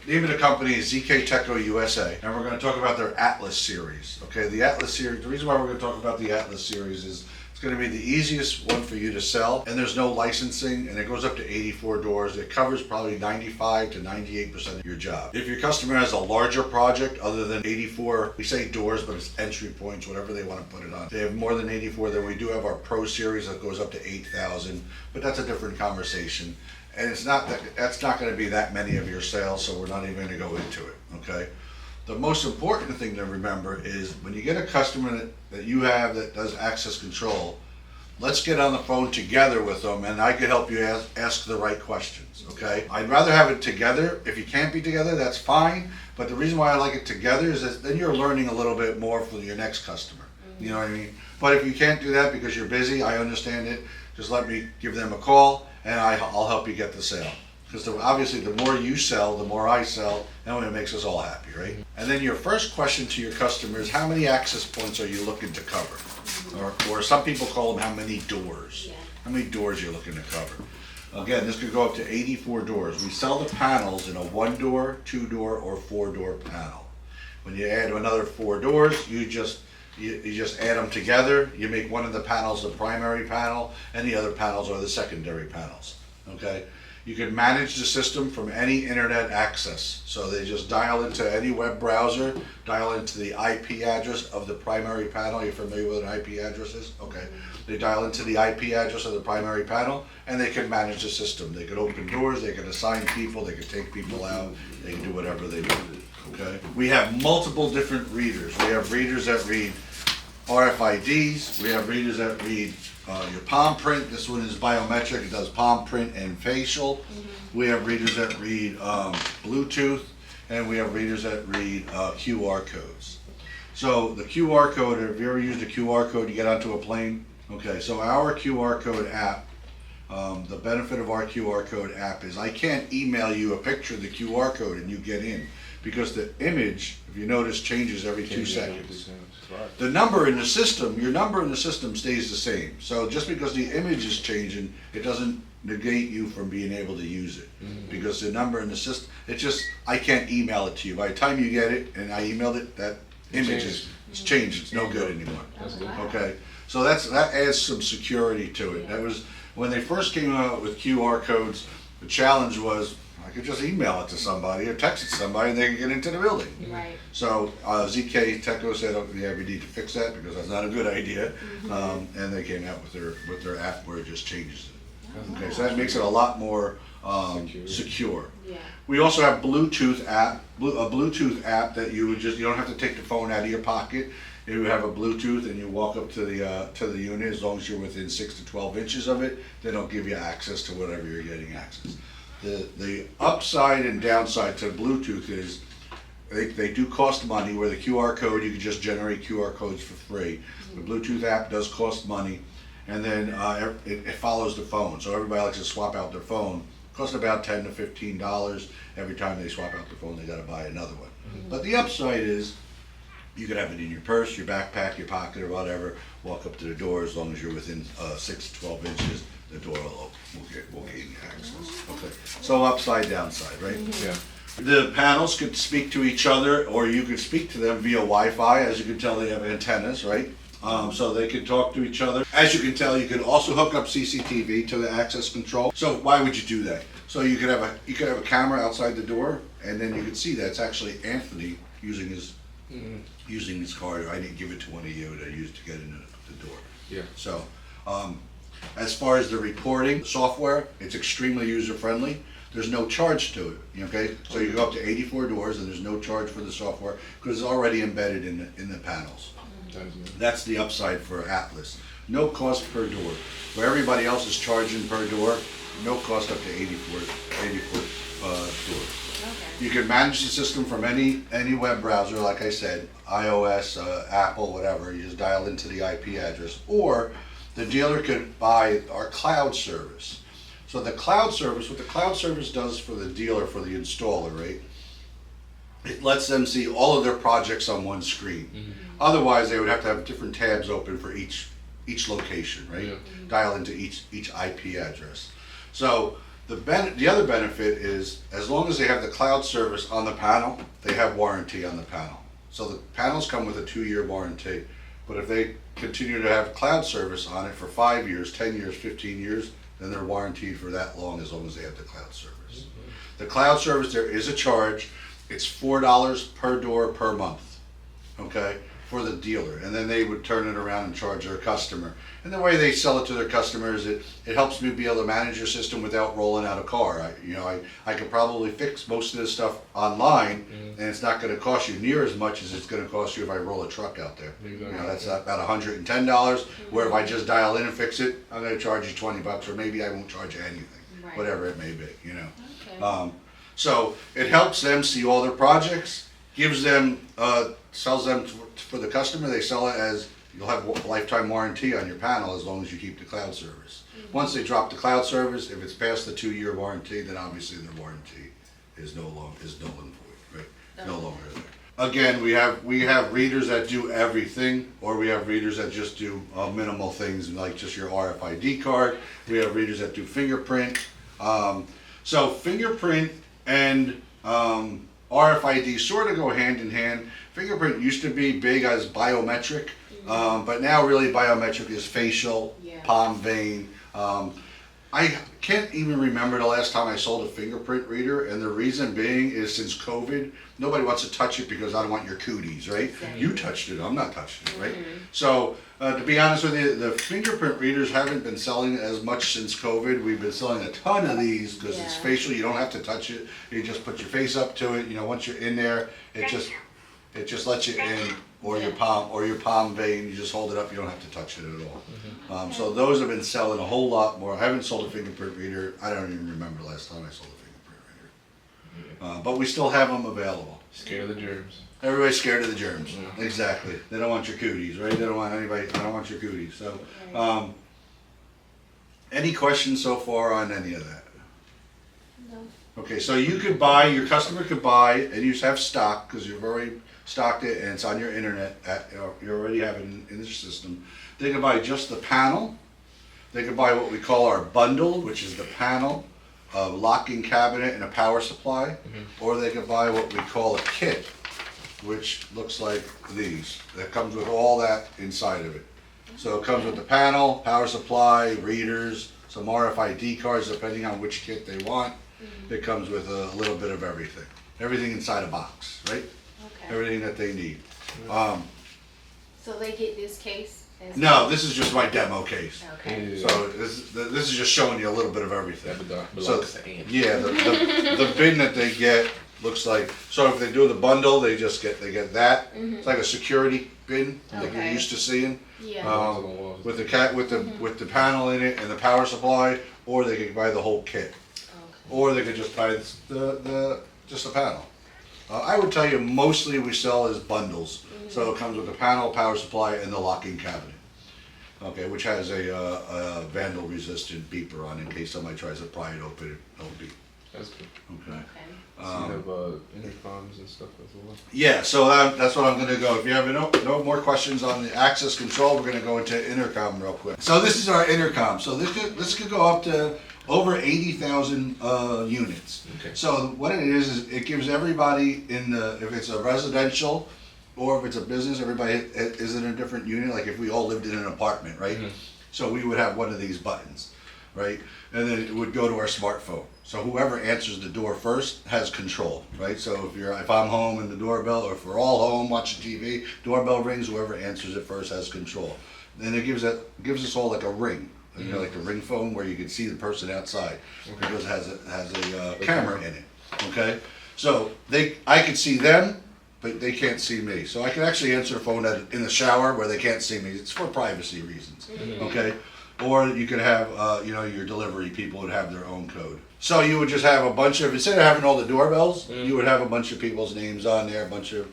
Name of the company is ZKTeco USA, and we're going to talk about their Atlas series. Okay, the Atlas series, the reason why we're going to talk about the Atlas series is it's going to be the easiest one for you to sell, and there's no licensing, and it goes up to 84 doors. It covers probably 95 to 98% of your job. If your customer has a larger project other than 84, we say doors, but it's entry points, whatever they want to put it on. If they have more than 84, then we do have our Pro series that goes up to 8,000, but that's a different conversation. And it's not that's not going to be that many of your sales, so we're not even going to go into it, okay? The most important thing to remember is when you get a customer that you have that does access control, let's get on the phone together with them, and I can help you ask the right questions, okay? I'd rather have it together. If you can't be together, that's fine, but the reason why I like it together is that then you're learning a little bit more for your next customer, you know what I mean? But if you can't do that because you're busy, I understand it, just let me give them a call, and I'll help you get the sale. Because obviously the more you sell, the more I sell, and it makes us all happy, right? And then your first question to your customer is, how many access points are you looking to cover? Or some people call them, how many doors? Yeah. How many doors you're looking to cover? Again, this could go up to 84 doors. We sell the panels in a 1-door, 2-door, or 4-door panel. When you add another 4 doors, you just add them together. You make one of the panels the primary panel, and the other panels are the secondary panels, okay? You can manage the system from any internet access. So they just dial into any web browser, dial into the IP address of the primary panel. You're familiar with what an IP address is? Okay. They dial into the IP address of the primary panel, and they can manage the system. They can open doors, they can assign people, they can take people out, they can do whatever they want, okay? We have multiple different readers. We have readers that read RFIDs, we have readers that read your palm print. This one is biometric, it does palm print and facial. We have readers that read Bluetooth, and we have readers that read QR codes. So the QR code, if you ever used a QR code to get onto a plane, okay, so our QR code app, the benefit of our QR code app is I can't email you a picture of the QR code and you get in, because the image, if you notice, changes every 2 seconds. The number in the system, your number in the system stays the same. So just because the image is changing, it doesn't negate you from being able to use it. Because the number in the system, it's just, I can't email it to you. By the time you get it and I emailed it, that image is changed. It's no good anymore. Okay? So that adds some security to it. That was, when they first came out with QR codes, the challenge was, I could just email it to somebody or text it to somebody and they can get into the building. Right. So ZKTeco said, oh, yeah, we need to fix that because that's not a good idea. And they came out with their app where it just changes it. Okay, so that makes it a lot more secure. Yeah. We also have Bluetooth app, a Bluetooth app that you don't have to take the phone out of your pocket. You have a Bluetooth and you walk up to the unit. As long as you're within 6 to 12 inches of it, then it'll give you access to whatever you're getting access. The upside and downside to Bluetooth is they do cost money, where the QR code, you can just generate QR codes for free. The Bluetooth app does cost money, and then it follows the phone. So everybody likes to swap out their phone. It costs about $10 to $15. Every time they swap out the phone, they got to buy another one. But the upside is you could have it in your purse, your backpack, your pocket, or whatever. Walk up to the door. As long as you're within 6 to 12 inches, the door will gain you access. Okay, so upside, downside, right? Yeah. The panels could speak to each other, or you could speak to them via Wi-Fi. As you can tell, they have antennas, right? So they could talk to each other. As you can tell, you could also hook up CCTV to the access control. So why would you do that? So you could have a camera outside the door, and then you could see that it's actually Anthony using his card. I didn't give it to one of you to use to get into the door. Yeah. So, as far as the reporting software, it's extremely user-friendly. There's no charge to it, okay? So you go up to 84 doors and there's no charge for the software because it's already embedded in the panels. That's the upside for Atlas. No cost per door. Where everybody else is charging per door, no cost up to 84 doors. Okay. You can manage the system from any web browser, like I said, iOS, Apple, whatever. You just dial into the IP address, or the dealer could buy our cloud service. So the cloud service, what the cloud service does for the dealer, for the installer, right? It lets them see all of their projects on one screen. Otherwise, they would have to have different tabs open for each location, right? Dial into each IP address. So The other benefit is, as long as they have the cloud service on the panel, they have warranty on the panel. So the panels come with a 2-year warranty, but if they continue to have cloud service on it for 5 years, 10 years, 15 years, then they're warranted for that long as they have the cloud service. The cloud service, there is a charge. It's $4 per door per month, okay, for the dealer. And then they would turn it around and charge their customer. And the way they sell it to their customers, it helps me be able to manage your system without rolling out a car. I could probably fix most of this stuff online, and it's not going to cost you near as much as it's going to cost you if I roll a truck out there. Exactly. That's about $110, where if I just dial in and fix it, I'm going to charge you $20, or maybe I won't charge you anything, Right. whatever it may be, Okay. So it helps them see all their projects, gives them, sells them for the customer. They sell it as, you'll have lifetime warranty on your panel as long as you keep the cloud service. Once they drop the cloud service, if it's past the 2-year warranty, then obviously their warranty is null and void, right? It's no longer there. Again, we have readers that do everything, or we have readers that just do minimal things like just your RFID card. We have readers that do fingerprint. So fingerprint and RFID sort of go hand in hand. Fingerprint used to be big as biometric, but now really biometric is facial, Yeah. palm vein. I can't even remember the last time I sold a fingerprint reader, and the reason being is since COVID, nobody wants to touch it because I don't want your cooties, right? Exactly. You touched it, I'm not touching it, right? So, to be honest with you, the fingerprint readers haven't been selling as much since COVID. We've been selling a ton of these because it's Yeah. facial, you don't have to touch it. You just put your face up to it, once you're in there, it just lets you in, or your palm vein, you just hold it up, you don't have to touch it at all. So those have been selling a whole lot more. I haven't sold a fingerprint reader, I don't even remember the last time I sold a fingerprint reader. But we still have them available. Scared of the germs. Everybody's scared of the germs. Yeah. Exactly. They don't want your cooties, right? They don't want anybody, I don't want your cooties. So, any questions so far on any of that? No. Okay, so you could buy, your customer could buy, and you have stock, because you've already stocked it and it's on your internet, you already have it in your system. They could buy just the panel. They could buy what we call our bundle, which is the panel, a locking cabinet, and a power supply. Or they could buy what we call a kit, which looks like these. That comes with all that inside of it. So it comes with the panel, power supply, readers, some RFID cards depending on which kit they want. It comes with a little bit of everything. Everything inside a box, right? Okay. Everything that they need. So they get this case? As No, this is just my demo case. Okay. Yeah. So this is just showing you a little bit of everything. That So, belongs to Ann. yeah, the bin that they get looks like, so if they do the bundle, they get that. It's like a security bin that you're Okay. used to seeing. Yeah. With the panel in it and the power supply, or they could buy the whole kit. Okay. Or they could just buy just the panel. I would tell you mostly we sell as bundles. So it comes with the panel, power supply, and the locking cabinet. Okay, which has a vandal resistant beeper on it in case somebody tries to pry it open, it'll beep. That's good. Okay. Okay. So you have intercoms and stuff as well. Yeah, so that's what I'm gonna go. If you have no more questions on the access control, we're gonna go into intercom real quick. So this is our intercom. So this could go up to over 80,000 units. Okay. So what it is it gives everybody if it's a residential or if it's a business, everybody is in a different unit. Like if we all lived in an apartment, right? So we would have one of these buttons, right? And then it would go to our smartphone. So whoever answers the door first has control, right? So if I'm home and the doorbell, or if we're all home watching TV, doorbell rings, whoever answers it first has control. Then it gives us all like a ring, like the ring phone where you can see the person outside, because it has a camera in it. Okay, so I can see them, but they can't see me. So I can actually answer a phone in the shower where they can't see me. It's for privacy reasons. Okay. Or you could have, your delivery people would have their own code. So you would just have a bunch of, instead of having all the doorbells, you would have a bunch of people's names on there, a bunch of,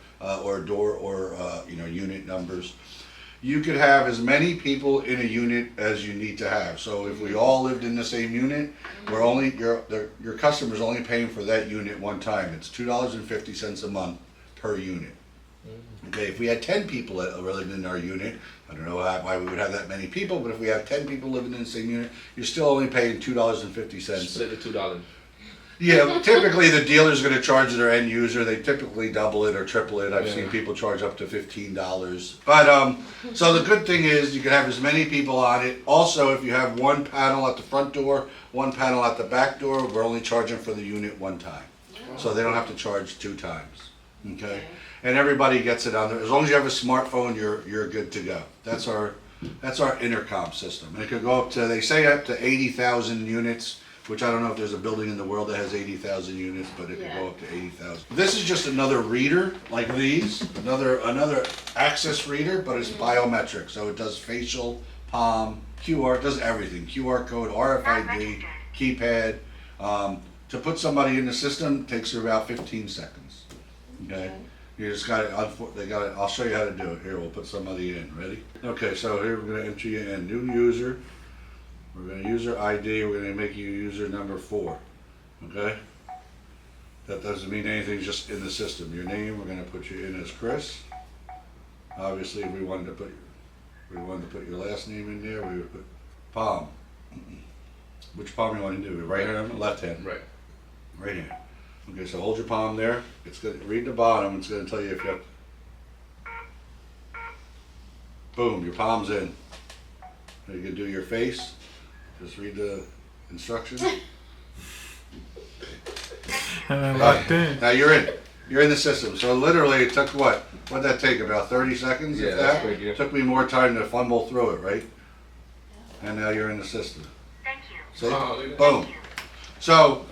unit numbers. You could have as many people in a unit as you need to have. So if we all lived in the same unit, your customer's only paying for that unit one time. It's $2.50 a month per unit. Okay, if we had 10 people living in our unit, I don't know why we would have that many people, but if we have 10 people living in the same unit, you're still only paying $2.50. Split the $2. Yeah, typically the dealer's gonna charge their end user, they typically double it or triple it, I've seen Yeah. people charge up to $15. But, so the good thing is, you can have as many people on it. Also, if you have one panel at the front door, one panel at the back door, we're only charging for the unit one time. So they don't have to charge 2 times, okay? And everybody gets it on there, as long as you have a smartphone, you're good to go. That's our intercom system, and it could go up to, they say up to 80,000 units, which I don't know if there's a building in the world that has 80,000 units, but it could go up to 80,000. This is just another reader, like these, another access reader, but it's biometric, so it does facial, palm, QR, it does everything, QR code, RFID, keypad. To put somebody in the system takes you about 15 seconds, okay? You just got it, I'll show you how to do it. Here, we'll put somebody in, ready? Okay, so here we're gonna enter you in, new user. We're gonna user ID, we're gonna make you user number 4, okay? That doesn't mean anything, just in the system. Your name, we're gonna put you in as Chris. Obviously, if we wanted to put your last name in there, we would put palm. Which palm you wanna do, right hand or left hand? Right. Right hand. Okay, so hold your palm there. It's gonna read the bottom. It's gonna tell you if you have. Boom, your palm's in. You can do your face. Just read the instructions. Locked in. Now you're in. You're in the system. So literally, it took what? What'd that take? About 30 seconds? Yeah, if that's that? quick, yeah. Took me more time to fumble through it, right? And now you're in the system. Thank you. See? Oh, look at that. Boom. So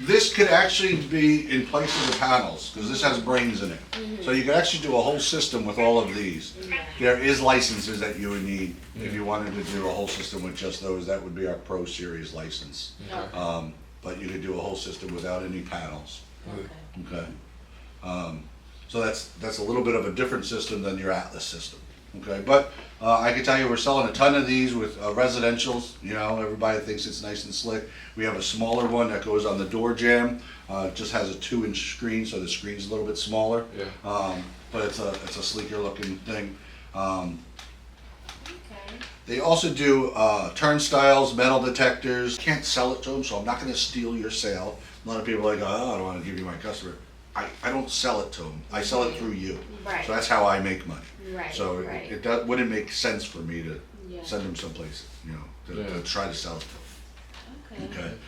this could actually be in place of the panels, because this has brains in it. So you could actually do a whole system with all of these. There is licenses that you would need if you wanted to do a whole system with just those. That would be our Pro Series license. But you could do a whole system without any panels. Okay. So that's a little bit of a different system than your Atlas system. Okay, but I can tell you we're selling a ton of these with residentials. You know, everybody thinks it's nice and slick. We have a smaller one that goes on the door jamb. Just has a 2-inch screen, so the screen's a little bit smaller. Yeah. But it's a sleeker looking thing. Okay. They also do turnstiles, metal detectors. Can't sell it to them, so I'm not going to steal your sale. A lot of people are like, oh, I don't want to give you my customer. I don't sell it to them. I sell it through you. Right. So that's how I make money. Right. So right. it wouldn't make sense for me to Yeah. send them someplace, you know, to Yeah. try to sell it to them. Okay. Okay.